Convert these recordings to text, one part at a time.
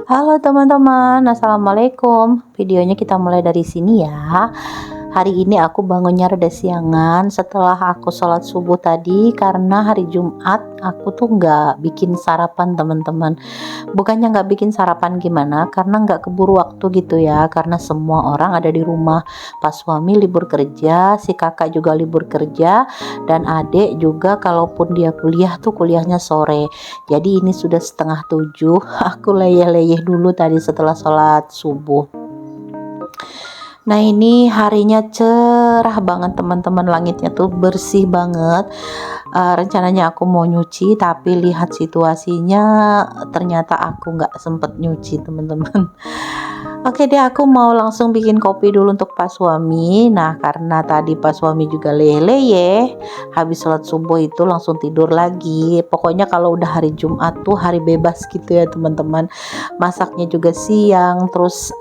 Halo teman-teman, assalamualaikum. Videonya kita mulai dari sini ya. Hari ini aku bangunnya rada siangan setelah aku sholat subuh tadi karena hari Jumat aku tuh nggak bikin sarapan teman-teman. Bukannya nggak bikin sarapan gimana, karena nggak keburu waktu gitu ya. Karena semua orang ada di rumah. Pas suami libur kerja, si kakak juga libur kerja, dan adik juga kalaupun dia kuliah tuh kuliahnya sore. Jadi ini sudah setengah 7. Aku leyeh-leyeh dulu tadi setelah sholat subuh. Nah ini harinya cerah banget teman-teman, langitnya tuh bersih banget. Rencananya aku mau nyuci tapi lihat situasinya ternyata aku nggak sempet nyuci teman-teman. Oke deh, aku mau langsung bikin kopi dulu untuk Pak Suami. Nah, karena tadi Pak Suami juga leleh, habis sholat subuh itu langsung tidur lagi. Pokoknya kalau udah hari Jumat tuh hari bebas gitu ya teman-teman. Masaknya juga siang, terus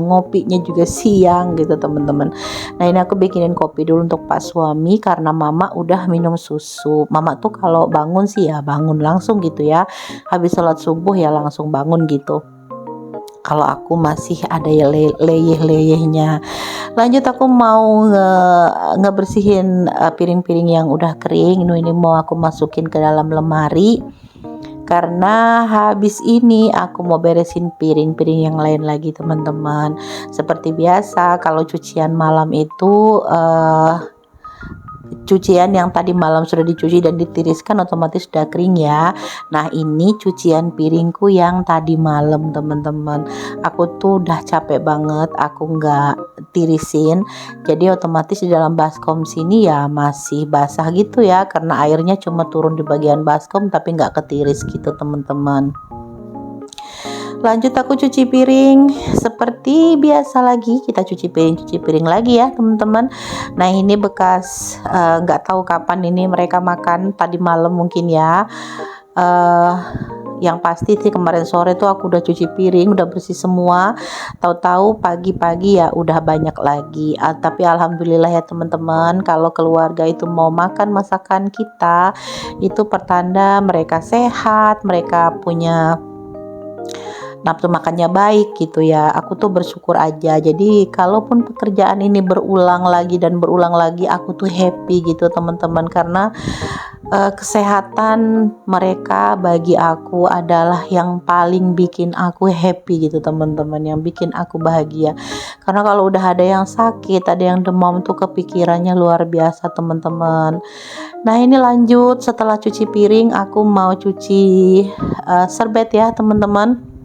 ngopinya juga siang gitu teman-teman. Nah, ini aku bikinin kopi dulu untuk Pak Suami karena Mama udah minum susu. Mama tuh kalau bangun sih ya bangun langsung gitu ya. Habis sholat subuh ya langsung bangun gitu. Kalau aku masih ada ya leyeh-leyehnya. Lanjut aku mau ngebersihin piring-piring yang udah kering. Ini mau aku masukin ke dalam lemari. Karena habis ini aku mau beresin piring-piring yang lain lagi teman-teman. Seperti biasa kalau cucian malam itu cucian yang tadi malam sudah dicuci dan ditiriskan otomatis sudah kering ya. Nah ini cucian piringku yang tadi malam teman-teman. Aku tuh udah capek banget, aku nggak tirisin. Jadi otomatis di dalam baskom sini ya masih basah gitu ya. Karena airnya cuma turun di bagian baskom tapi nggak ketiris gitu teman-teman. Lanjut aku cuci piring seperti biasa lagi, kita cuci piring lagi ya teman-teman. Nah ini bekas nggak tahu kapan ini mereka makan, tadi malam mungkin ya. Yang pasti sih kemarin sore tuh aku udah cuci piring, udah bersih semua. Tahu-tahu pagi-pagi ya udah banyak lagi. Tapi alhamdulillah ya teman-teman, kalau keluarga itu mau makan masakan kita, itu pertanda mereka sehat, mereka punya nafsu makannya baik gitu ya. Aku tuh bersyukur aja. Jadi kalaupun pekerjaan ini berulang lagi dan berulang lagi, aku tuh happy gitu teman-teman, karena kesehatan mereka bagi aku adalah yang paling bikin aku happy gitu teman-teman, yang bikin aku bahagia. Karena kalau udah ada yang sakit, ada yang demam tuh kepikirannya luar biasa teman-teman. Nah ini lanjut setelah cuci piring aku mau cuci serbet ya teman-teman.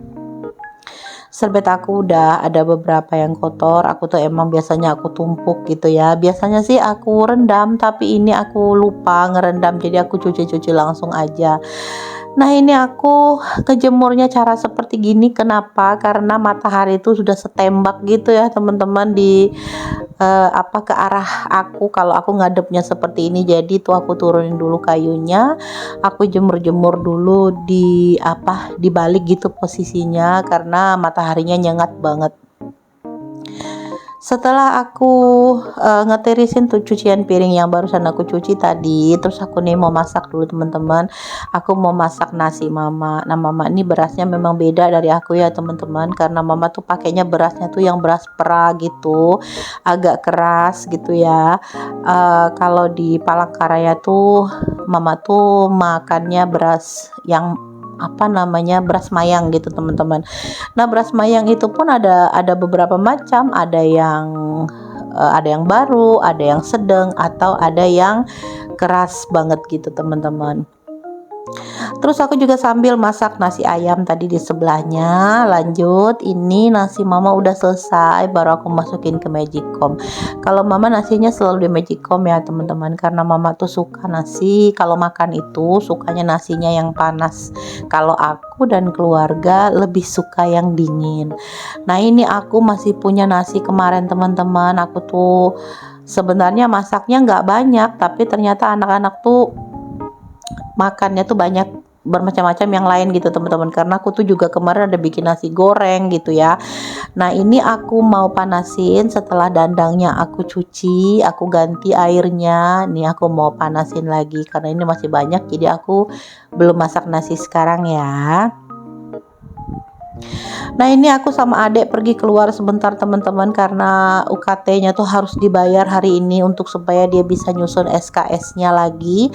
Serbet aku udah ada beberapa yang kotor, aku tuh emang biasanya aku tumpuk gitu ya. Biasanya sih aku rendam, tapi ini aku lupa ngerendam, jadi aku cuci-cuci langsung aja. Nah ini aku kejemurnya cara seperti gini, kenapa? Karena matahari itu sudah setembak gitu ya teman-teman di ke arah aku. Kalau aku ngadepnya seperti ini, jadi tuh aku turunin dulu kayunya, aku jemur-jemur dulu di balik gitu posisinya karena mataharinya nyengat banget. Setelah aku ngetirisin tuh cucian piring yang barusan aku cuci tadi, terus aku nih mau masak dulu teman-teman. Aku mau masak nasi Mama. Nah Mama ini berasnya memang beda dari aku ya teman-teman, karena Mama tuh pakainya berasnya tuh yang beras pera gitu, agak keras gitu ya. Kalau di Palangkaraya tuh Mama tuh makannya beras yang beras mayang gitu teman-teman. Nah beras mayang itu pun ada beberapa macam, ada yang baru, ada yang sedang, atau ada yang keras banget gitu teman-teman. Terus aku juga sambil masak nasi ayam tadi di sebelahnya. Lanjut, ini nasi Mama udah selesai, baru aku masukin ke Magicom. Kalau Mama nasinya selalu di Magicom ya teman-teman, karena Mama tuh suka nasi, kalau makan itu sukanya nasinya yang panas. Kalau aku dan keluarga lebih suka yang dingin. Nah ini aku masih punya nasi kemarin teman-teman. Aku tuh sebenarnya masaknya nggak banyak, tapi ternyata anak-anak tuh makannya tuh banyak bermacam-macam yang lain gitu teman-teman, karena aku tuh juga kemarin ada bikin nasi goreng gitu ya. Nah ini aku mau panasin, setelah dandangnya aku cuci, aku ganti airnya. Nih aku mau panasin lagi karena ini masih banyak, jadi aku belum masak nasi sekarang ya. Nah ini aku sama adek pergi keluar sebentar teman-teman, karena UKT-nya tuh harus dibayar hari ini untuk supaya dia bisa nyusun SKS-nya lagi.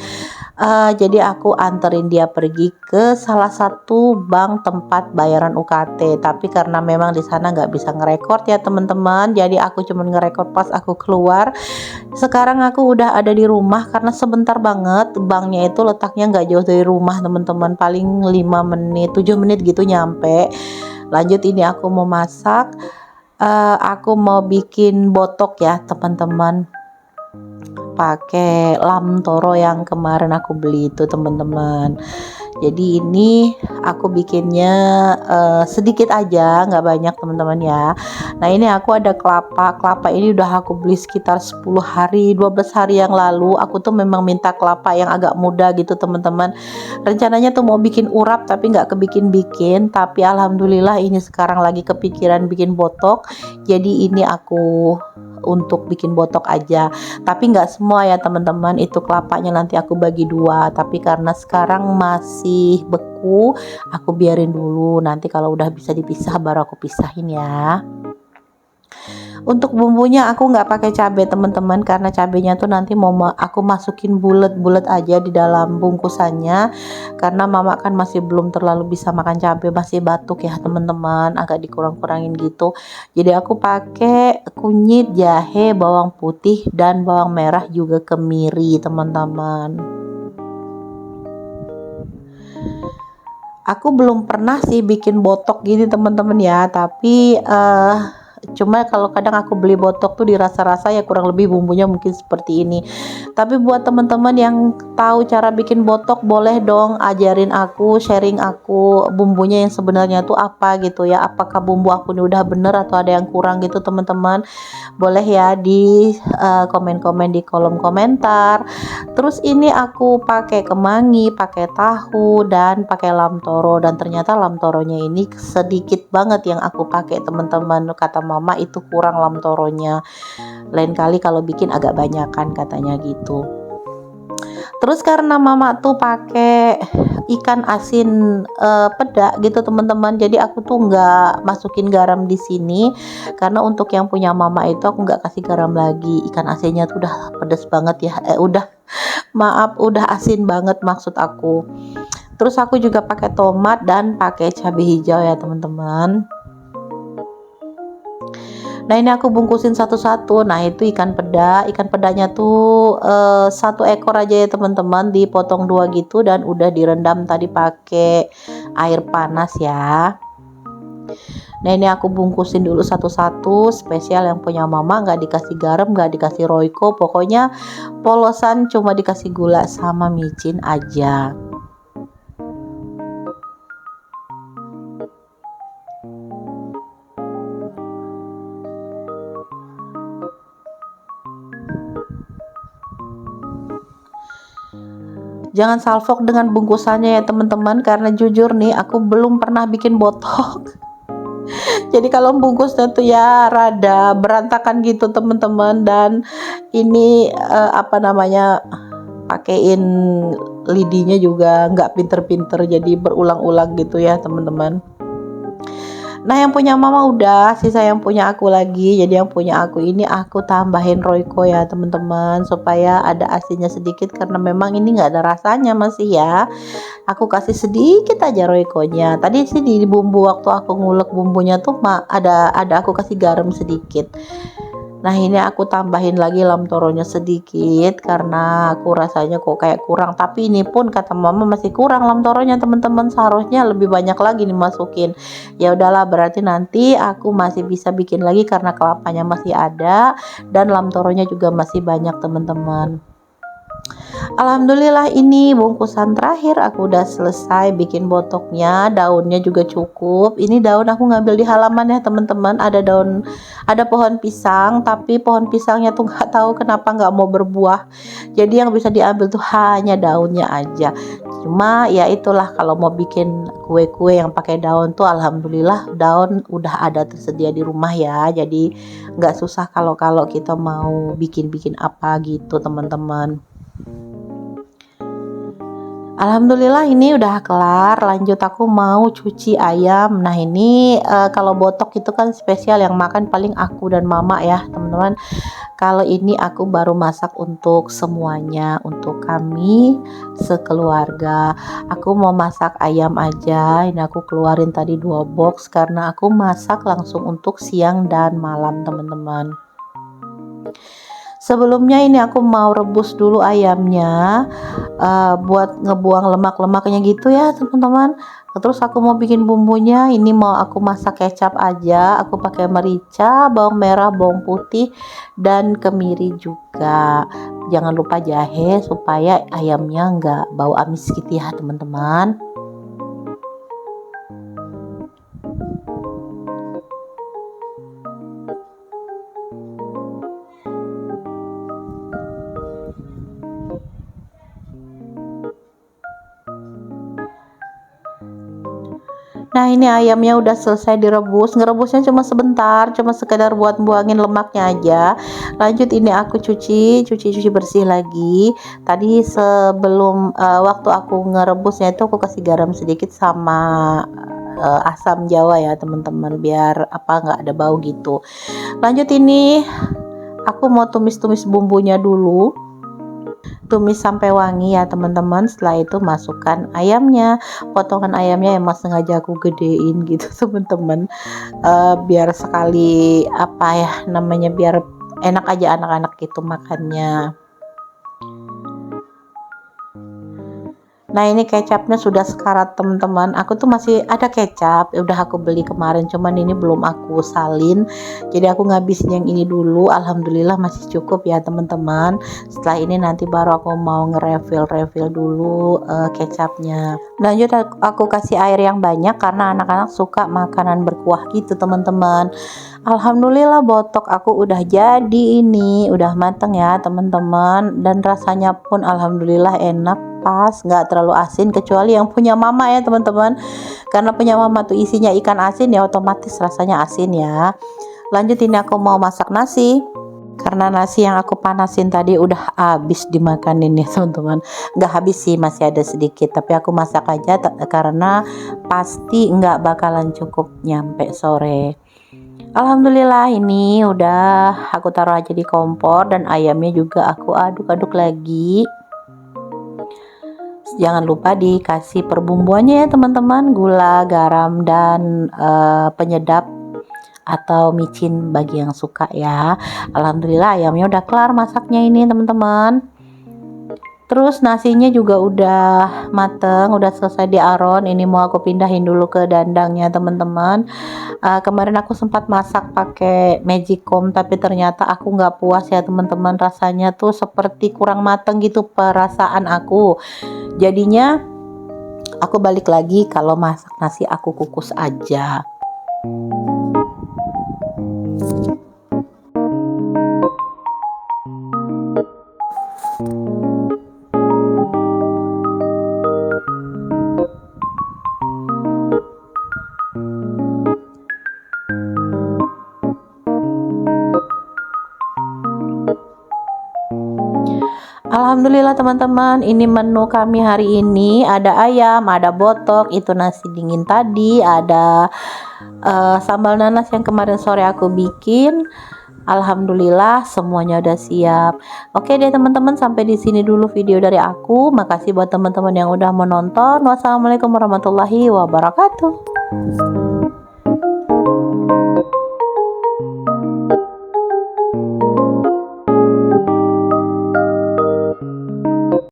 Jadi aku anterin dia pergi ke salah satu bank tempat bayaran UKT. Tapi karena memang di sana nggak bisa ngerekord ya teman-teman, jadi aku cuman ngerekord pas aku keluar. Sekarang aku udah ada di rumah karena sebentar banget, banknya itu letaknya nggak jauh dari rumah teman-teman, paling 5 menit 7 menit gitu nyampe. Lanjut, ini aku mau masak. Aku mau bikin botok ya teman-teman, pakai lam toro yang kemarin aku beli itu teman-teman. Jadi ini aku bikinnya sedikit aja, nggak banyak teman-teman ya. Nah ini aku ada kelapa ini udah aku beli sekitar 10 hari 12 hari yang lalu. Aku tuh memang minta kelapa yang agak muda gitu teman-teman. Rencananya tuh mau bikin urap tapi nggak kebikin-bikin, tapi alhamdulillah ini sekarang lagi kepikiran bikin botok. Jadi ini aku untuk bikin botok aja, tapi nggak semua ya teman-teman. Itu kelapanya nanti aku bagi dua, tapi karena sekarang masih beku aku biarin dulu, nanti kalau udah bisa dipisah baru aku pisahin ya. Untuk bumbunya aku nggak pakai cabai teman-teman, karena cabenya tuh nanti mau aku masukin bulat-bulat aja di dalam bungkusannya, karena mama kan masih belum terlalu bisa makan cabai, masih batuk ya teman-teman, agak dikurang-kurangin gitu. Jadi aku pakai kunyit, jahe, bawang putih dan bawang merah juga kemiri teman-teman. Aku belum pernah sih bikin botok gini teman-teman ya, tapi cuma kalau kadang aku beli botok tuh dirasa-rasa ya kurang lebih bumbunya mungkin seperti ini. Tapi buat teman-teman yang tahu cara bikin botok, boleh dong ajarin aku, sharing aku bumbunya yang sebenarnya tuh apa gitu ya. Apakah bumbu aku ini udah bener atau ada yang kurang gitu teman-teman. Boleh ya di komen-komen di kolom komentar. Terus ini aku pakai kemangi, pakai tahu dan pakai lam toro, dan ternyata lam toronya ini sedikit banget yang aku pakai teman-teman. Kata mama itu kurang lam toronya, lain kali kalau bikin agak banyakan katanya gitu. Terus karena mama tuh pakai ikan asin peda gitu teman-teman, jadi aku tuh nggak masukin garam di sini, karena untuk yang punya mama itu aku nggak kasih garam lagi. Ikan asinnya tuh udah pedes banget ya, udah maaf udah asin banget maksud aku. Terus aku juga pakai tomat dan pakai cabai hijau ya teman-teman. Nah ini aku bungkusin satu-satu. Nah itu ikan peda, ikan pedanya tuh 1 ekor aja ya teman-teman, dipotong 2 gitu dan udah direndam tadi pakai air panas ya. Nah ini aku bungkusin dulu satu-satu, spesial yang punya mama nggak dikasih garam, nggak dikasih royco, pokoknya polosan cuma dikasih gula sama micin aja. Jangan salfok dengan bungkusannya ya teman-teman, karena jujur nih aku belum pernah bikin botok. Jadi kalau bungkusnya tuh ya rada berantakan gitu teman-teman, dan ini apa namanya, pakein lidinya juga nggak pinter-pinter, jadi berulang-ulang gitu ya teman-teman. Nah yang punya mama udah, sisa yang punya aku lagi. Jadi yang punya aku ini aku tambahin royco ya teman-teman, supaya ada asinnya sedikit, karena memang ini nggak ada rasanya masih ya. Aku kasih sedikit aja royconya. Tadi sih di bumbu waktu aku ngulek bumbunya tuh ada aku kasih garam sedikit. Nah ini aku tambahin lagi lam toronya sedikit, karena aku rasanya kok kayak kurang. Tapi ini pun kata mama masih kurang lam toronya teman-teman, seharusnya lebih banyak lagi dimasukin. Ya udahlah, berarti nanti aku masih bisa bikin lagi karena kelapanya masih ada dan lam toronya juga masih banyak teman-teman. Alhamdulillah ini bungkusan terakhir aku udah selesai bikin botoknya. Daunnya juga cukup. Ini daun aku ngambil di halaman ya teman-teman. Ada daun, ada pohon pisang, tapi pohon pisangnya tuh nggak tahu kenapa nggak mau berbuah. Jadi yang bisa diambil tuh hanya daunnya aja. Cuma ya itulah, kalau mau bikin kue-kue yang pakai daun tuh alhamdulillah daun udah ada tersedia di rumah ya. Jadi nggak susah kalau kita mau bikin-bikin apa gitu teman-teman. Alhamdulillah ini udah kelar, lanjut aku mau cuci ayam. Nah ini kalau botok itu kan spesial yang makan paling aku dan mama ya teman-teman. Kalau ini aku baru masak untuk semuanya, untuk kami sekeluarga. Aku mau masak ayam aja. Ini aku keluarin tadi 2 box karena aku masak langsung untuk siang dan malam teman-teman. Sebelumnya ini aku mau rebus dulu ayamnya buat ngebuang lemak-lemaknya gitu ya teman-teman. Terus aku mau bikin bumbunya, ini mau aku masak kecap aja. Aku pakai merica, bawang merah, bawang putih, dan kemiri juga. Jangan lupa jahe supaya ayamnya nggak bau amis gitu ya teman-teman. Nah ini ayamnya udah selesai direbus, ngerebusnya cuma sebentar, cuma sekedar buat buangin lemaknya aja. Lanjut ini aku cuci bersih lagi. Tadi sebelum waktu aku ngerebusnya itu aku kasih garam sedikit sama asam jawa ya teman-teman, biar apa nggak ada bau gitu. Lanjut ini aku mau tumis-tumis bumbunya dulu. Tumis sampai wangi ya teman-teman. Setelah itu masukkan ayamnya, potongan ayamnya emang sengaja aku gedein gitu teman-teman, biar sekali apa ya namanya, biar enak aja anak-anak itu makannya. Nah ini kecapnya sudah sekarat teman-teman. Aku tuh masih ada kecap, udah aku beli kemarin, cuman ini belum aku salin. Jadi aku ngabisin yang ini dulu. Alhamdulillah masih cukup ya teman-teman. Setelah ini nanti baru aku mau nge-refill dulu kecapnya. Lanjut aku kasih air yang banyak karena anak-anak suka makanan berkuah gitu teman-teman. Alhamdulillah botok aku udah jadi, ini udah mateng ya teman-teman, dan rasanya pun alhamdulillah enak, pas, nggak terlalu asin, kecuali yang punya mama ya teman-teman, karena punya mama tuh isinya ikan asin ya otomatis rasanya asin ya. Lanjut ini aku mau masak nasi karena nasi yang aku panasin tadi udah habis dimakanin ya teman-teman. Nggak habis sih, masih ada sedikit, tapi aku masak aja karena pasti nggak bakalan cukup nyampe sore. Alhamdulillah ini udah aku taruh aja di kompor, dan ayamnya juga aku aduk-aduk lagi. Jangan lupa dikasih perbumbuannya ya teman-teman, gula, garam, dan penyedap atau micin bagi yang suka ya. Alhamdulillah ayamnya udah kelar masaknya ini teman-teman. Terus nasinya juga udah mateng, udah selesai diaron. Ini mau aku pindahin dulu ke dandangnya teman-teman. Kemarin aku sempat masak pakai magicom, tapi ternyata aku nggak puas ya teman-teman. Rasanya tuh seperti kurang mateng gitu perasaan aku. Jadinya aku balik lagi, kalau masak nasi aku kukus aja. Alhamdulillah teman-teman, ini menu kami hari ini. Ada ayam, ada botok, itu nasi dingin tadi, ada sambal nanas yang kemarin sore aku bikin. Alhamdulillah semuanya udah siap. Oke deh teman-teman, sampai di sini dulu video dari aku. Makasih buat teman-teman yang udah menonton. Wassalamualaikum warahmatullahi wabarakatuh.